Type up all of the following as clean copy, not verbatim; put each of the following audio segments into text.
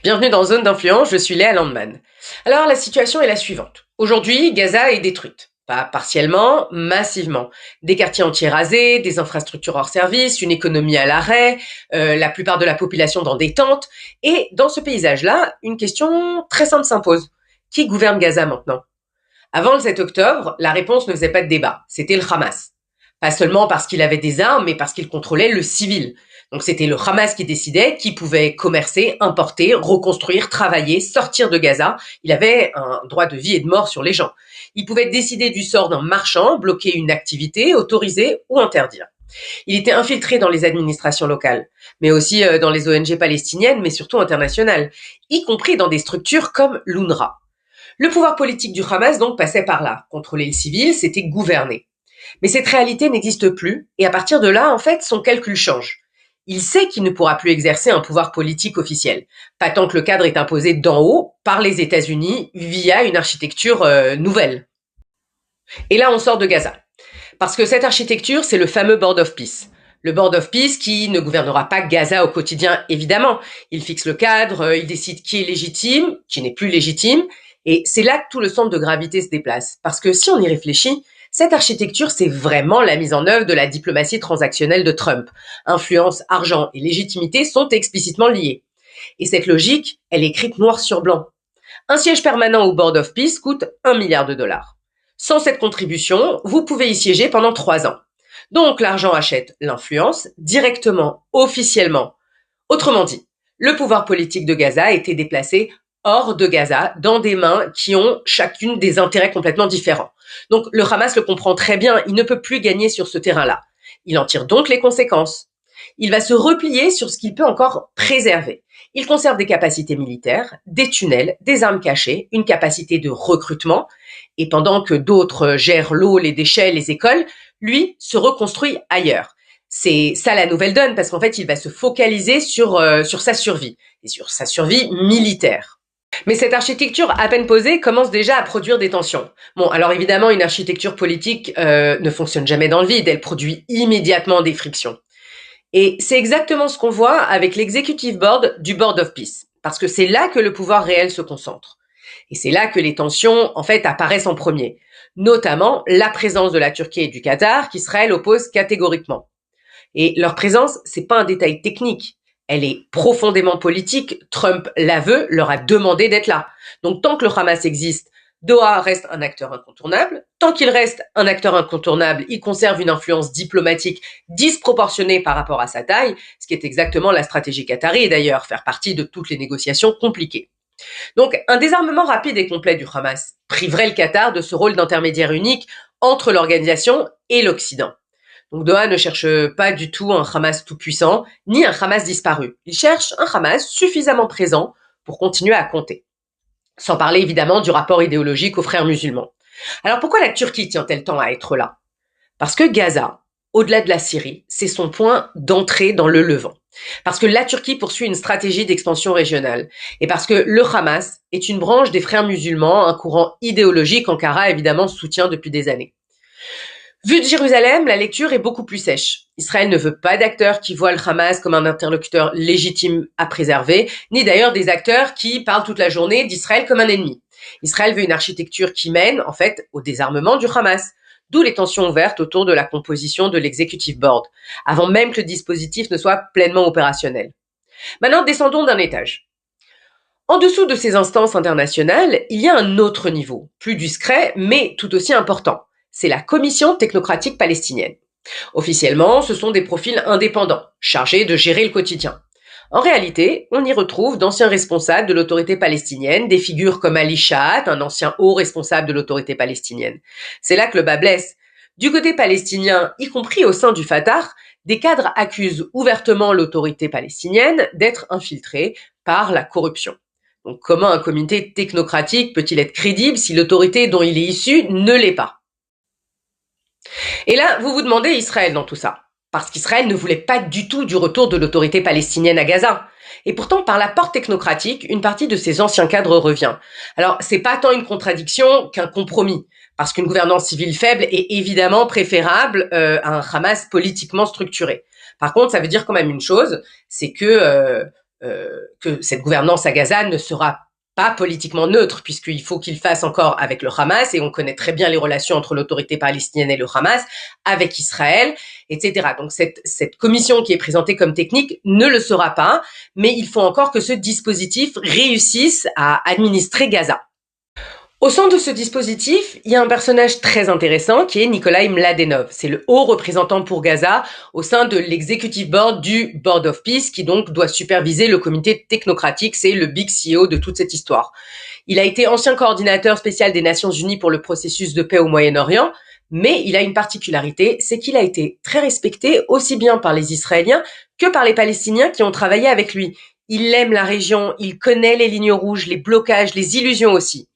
Bienvenue dans Zone d'influence, je suis Léa Landman. Alors la situation est la suivante. Aujourd'hui, Gaza est détruite. Pas partiellement, massivement. Des quartiers entiers rasés, des infrastructures hors service, une économie à l'arrêt, la plupart de la population dans des tentes. Et dans ce paysage-là, une question très simple s'impose. Qui gouverne Gaza maintenant? Avant le 7 octobre, la réponse ne faisait pas de débat. C'était le Hamas. Pas seulement parce qu'il avait des armes, mais parce qu'il contrôlait le civil. Donc c'était le Hamas qui décidait qui pouvait commercer, importer, reconstruire, travailler, sortir de Gaza. Il avait un droit de vie et de mort sur les gens. Il pouvait décider du sort d'un marchand, bloquer une activité, autoriser ou interdire. Il était infiltré dans les administrations locales, mais aussi dans les ONG palestiniennes, mais surtout internationales, y compris dans des structures comme l'UNRWA. Le pouvoir politique du Hamas donc passait par là. Contrôler le civil, c'était gouverner. Mais cette réalité n'existe plus, et à partir de là, en fait, son calcul change. Il sait qu'il ne pourra plus exercer un pouvoir politique officiel, pas tant que le cadre est imposé d'en haut par les États-Unis via une architecture nouvelle. Et là, on sort de Gaza. Parce que cette architecture, c'est le fameux Board of Peace. Le Board of Peace qui ne gouvernera pas Gaza au quotidien, évidemment. Il fixe le cadre, il décide qui est légitime, qui n'est plus légitime, et c'est là que tout le centre de gravité se déplace. Parce que si on y réfléchit, cette architecture, c'est vraiment la mise en œuvre de la diplomatie transactionnelle de Trump. Influence, argent et légitimité sont explicitement liés. Et cette logique, elle est écrite noir sur blanc. Un siège permanent au Board of Peace coûte 1 milliard de dollars. Sans cette contribution, vous pouvez y siéger pendant 3 ans. Donc l'argent achète l'influence directement, officiellement. Autrement dit, le pouvoir politique de Gaza a été déplacé hors de Gaza, dans des mains qui ont chacune des intérêts complètement différents. Donc le Hamas le comprend très bien, il ne peut plus gagner sur ce terrain-là. Il en tire donc les conséquences. Il va se replier sur ce qu'il peut encore préserver. Il conserve des capacités militaires, des tunnels, des armes cachées, une capacité de recrutement, et pendant que d'autres gèrent l'eau, les déchets, les écoles, lui se reconstruit ailleurs. C'est ça la nouvelle donne, parce qu'en fait, il va se focaliser sur sa survie, et sur sa survie militaire. Mais cette architecture à peine posée commence déjà à produire des tensions. Bon, alors évidemment, une architecture politique ne fonctionne jamais dans le vide, elle produit immédiatement des frictions. Et c'est exactement ce qu'on voit avec l'executive board du Board of Peace, parce que c'est là que le pouvoir réel se concentre. Et c'est là que les tensions, en fait, apparaissent en premier. Notamment la présence de la Turquie et du Qatar, qu'Israël oppose catégoriquement. Et leur présence, c'est pas un détail technique. Elle est profondément politique. Trump l'aveu, leur a demandé d'être là. Donc tant que le Hamas existe, Doha reste un acteur incontournable. Tant qu'il reste un acteur incontournable, il conserve une influence diplomatique disproportionnée par rapport à sa taille, ce qui est exactement la stratégie qatari d'ailleurs, faire partie de toutes les négociations compliquées. Donc un désarmement rapide et complet du Hamas priverait le Qatar de ce rôle d'intermédiaire unique entre l'organisation et l'Occident. Donc Doha ne cherche pas du tout un Hamas tout-puissant, ni un Hamas disparu. Il cherche un Hamas suffisamment présent pour continuer à compter. Sans parler évidemment du rapport idéologique aux frères musulmans. Alors pourquoi la Turquie tient-elle tant à être là? Parce que Gaza, au-delà de la Syrie, c'est son point d'entrée dans le Levant. Parce que la Turquie poursuit une stratégie d'expansion régionale. Et parce que le Hamas est une branche des frères musulmans, un courant idéologique qu'Ankara évidemment soutient depuis des années. Vu de Jérusalem, la lecture est beaucoup plus sèche. Israël ne veut pas d'acteurs qui voient le Hamas comme un interlocuteur légitime à préserver, ni d'ailleurs des acteurs qui parlent toute la journée d'Israël comme un ennemi. Israël veut une architecture qui mène, en fait, au désarmement du Hamas, d'où les tensions ouvertes autour de la composition de l'executive board, avant même que le dispositif ne soit pleinement opérationnel. Maintenant, descendons d'un étage. En dessous de ces instances internationales, il y a un autre niveau, plus discret, mais tout aussi important. C'est la Commission technocratique palestinienne. Officiellement, ce sont des profils indépendants, chargés de gérer le quotidien. En réalité, on y retrouve d'anciens responsables de l'autorité palestinienne, des figures comme Ali Shahat, un ancien haut responsable de l'autorité palestinienne. C'est là que le bas blesse. Du côté palestinien, y compris au sein du Fatah, des cadres accusent ouvertement l'autorité palestinienne d'être infiltrée par la corruption. Donc comment un comité technocratique peut-il être crédible si l'autorité dont il est issu ne l'est pas? Et là, vous vous demandez Israël dans tout ça. Parce qu'Israël ne voulait pas du tout du retour de l'autorité palestinienne à Gaza. Et pourtant, par la porte technocratique, une partie de ses anciens cadres revient. Alors, c'est pas tant une contradiction qu'un compromis. Parce qu'une gouvernance civile faible est évidemment préférable à un Hamas politiquement structuré. Par contre, ça veut dire quand même une chose, c'est que que cette gouvernance à Gaza ne sera pas politiquement neutre, puisqu'il faut qu'il fasse encore avec le Hamas, et on connaît très bien les relations entre l'autorité palestinienne et le Hamas, avec Israël, etc. Donc cette commission qui est présentée comme technique ne le sera pas, mais il faut encore que ce dispositif réussisse à administrer Gaza. Au centre de ce dispositif, il y a un personnage très intéressant qui est Nikolai Mladenov. C'est le haut représentant pour Gaza au sein de l'executive board du Board of Peace qui donc doit superviser le comité technocratique. C'est le big CEO de toute cette histoire. Il a été ancien coordinateur spécial des Nations Unies pour le processus de paix au Moyen-Orient, mais il a une particularité, c'est qu'il a été très respecté aussi bien par les Israéliens que par les Palestiniens qui ont travaillé avec lui. Il aime la région, il connaît les lignes rouges, les blocages, les illusions aussi.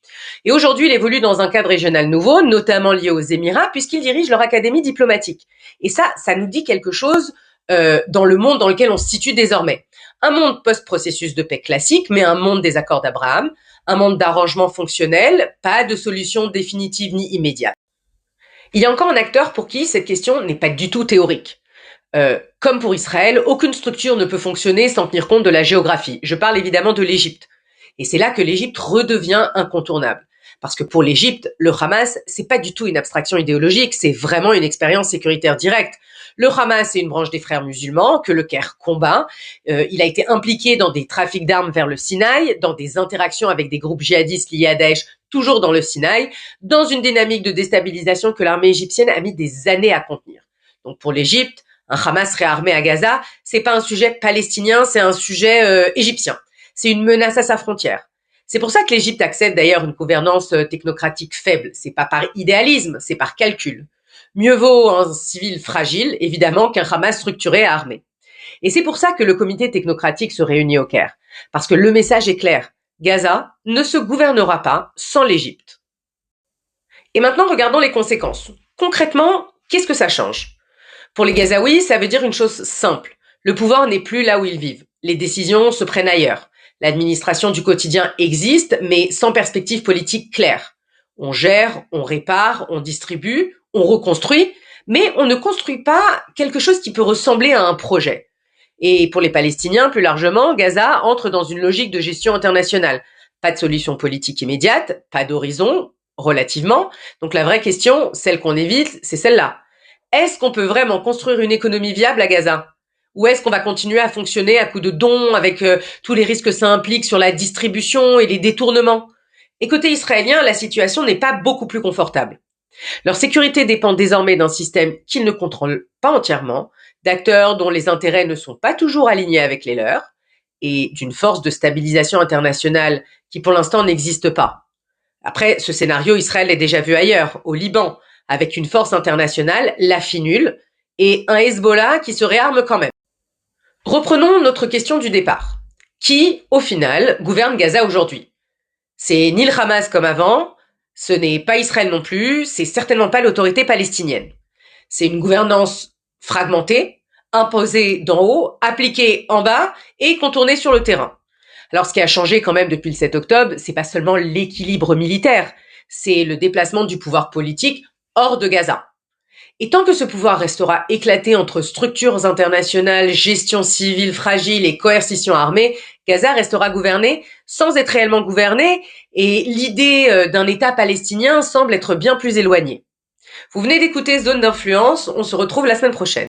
Et aujourd'hui, il évolue dans un cadre régional nouveau, notamment lié aux Émirats, puisqu'il dirige leur académie diplomatique. Et ça nous dit quelque chose dans le monde dans lequel on se situe désormais. Un monde post-processus de paix classique, mais un monde des accords d'Abraham, un monde d'arrangements fonctionnels, pas de solution définitive ni immédiate. Il y a encore un acteur pour qui cette question n'est pas du tout théorique. Comme pour Israël, aucune structure ne peut fonctionner sans tenir compte de la géographie. Je parle évidemment de l'Égypte. Et c'est là que l'Égypte redevient incontournable. Parce que pour l'Égypte, le Hamas, c'est pas du tout une abstraction idéologique, c'est vraiment une expérience sécuritaire directe. Le Hamas, c'est une branche des frères musulmans que le Caire combat. Il a été impliqué dans des trafics d'armes vers le Sinaï, dans des interactions avec des groupes djihadistes liés à Daesh, toujours dans le Sinaï, dans une dynamique de déstabilisation que l'armée égyptienne a mis des années à contenir. Donc pour l'Égypte, un Hamas réarmé à Gaza, c'est pas un sujet palestinien, c'est un sujet égyptien. C'est une menace à sa frontière. C'est pour ça que l'Égypte accepte d'ailleurs une gouvernance technocratique faible. C'est pas par idéalisme, c'est par calcul. Mieux vaut un civil fragile, évidemment, qu'un Hamas structuré et armé. Et c'est pour ça que le comité technocratique se réunit au Caire. Parce que le message est clair. Gaza ne se gouvernera pas sans l'Égypte. Et maintenant, regardons les conséquences. Concrètement, qu'est-ce que ça change? Pour les Gazaouis, ça veut dire une chose simple. Le pouvoir n'est plus là où ils vivent. Les décisions se prennent ailleurs. L'administration du quotidien existe, mais sans perspective politique claire. On gère, on répare, on distribue, on reconstruit, mais on ne construit pas quelque chose qui peut ressembler à un projet. Et pour les Palestiniens, plus largement, Gaza entre dans une logique de gestion internationale. Pas de solution politique immédiate, pas d'horizon, relativement. Donc la vraie question, celle qu'on évite, c'est celle-là. Est-ce qu'on peut vraiment construire une économie viable à Gaza ? Ou est-ce qu'on va continuer à fonctionner à coup de dons avec tous les risques que ça implique sur la distribution et les détournements? Et côté israélien, la situation n'est pas beaucoup plus confortable. Leur sécurité dépend désormais d'un système qu'ils ne contrôlent pas entièrement, d'acteurs dont les intérêts ne sont pas toujours alignés avec les leurs, et d'une force de stabilisation internationale qui pour l'instant n'existe pas. Après, ce scénario, Israël l'a déjà vu ailleurs, au Liban, avec une force internationale, la FINUL, et un Hezbollah qui se réarme quand même. Reprenons notre question du départ. Qui, au final, gouverne Gaza aujourd'hui? C'est ni le Hamas comme avant, ce n'est pas Israël non plus, c'est certainement pas l'autorité palestinienne. C'est une gouvernance fragmentée, imposée d'en haut, appliquée en bas et contournée sur le terrain. Alors ce qui a changé quand même depuis le 7 octobre, c'est pas seulement l'équilibre militaire, c'est le déplacement du pouvoir politique hors de Gaza. Et tant que ce pouvoir restera éclaté entre structures internationales, gestion civile fragile et coercition armée, Gaza restera gouverné sans être réellement gouverné, et l'idée d'un État palestinien semble être bien plus éloignée. Vous venez d'écouter Zone d'influence, on se retrouve la semaine prochaine.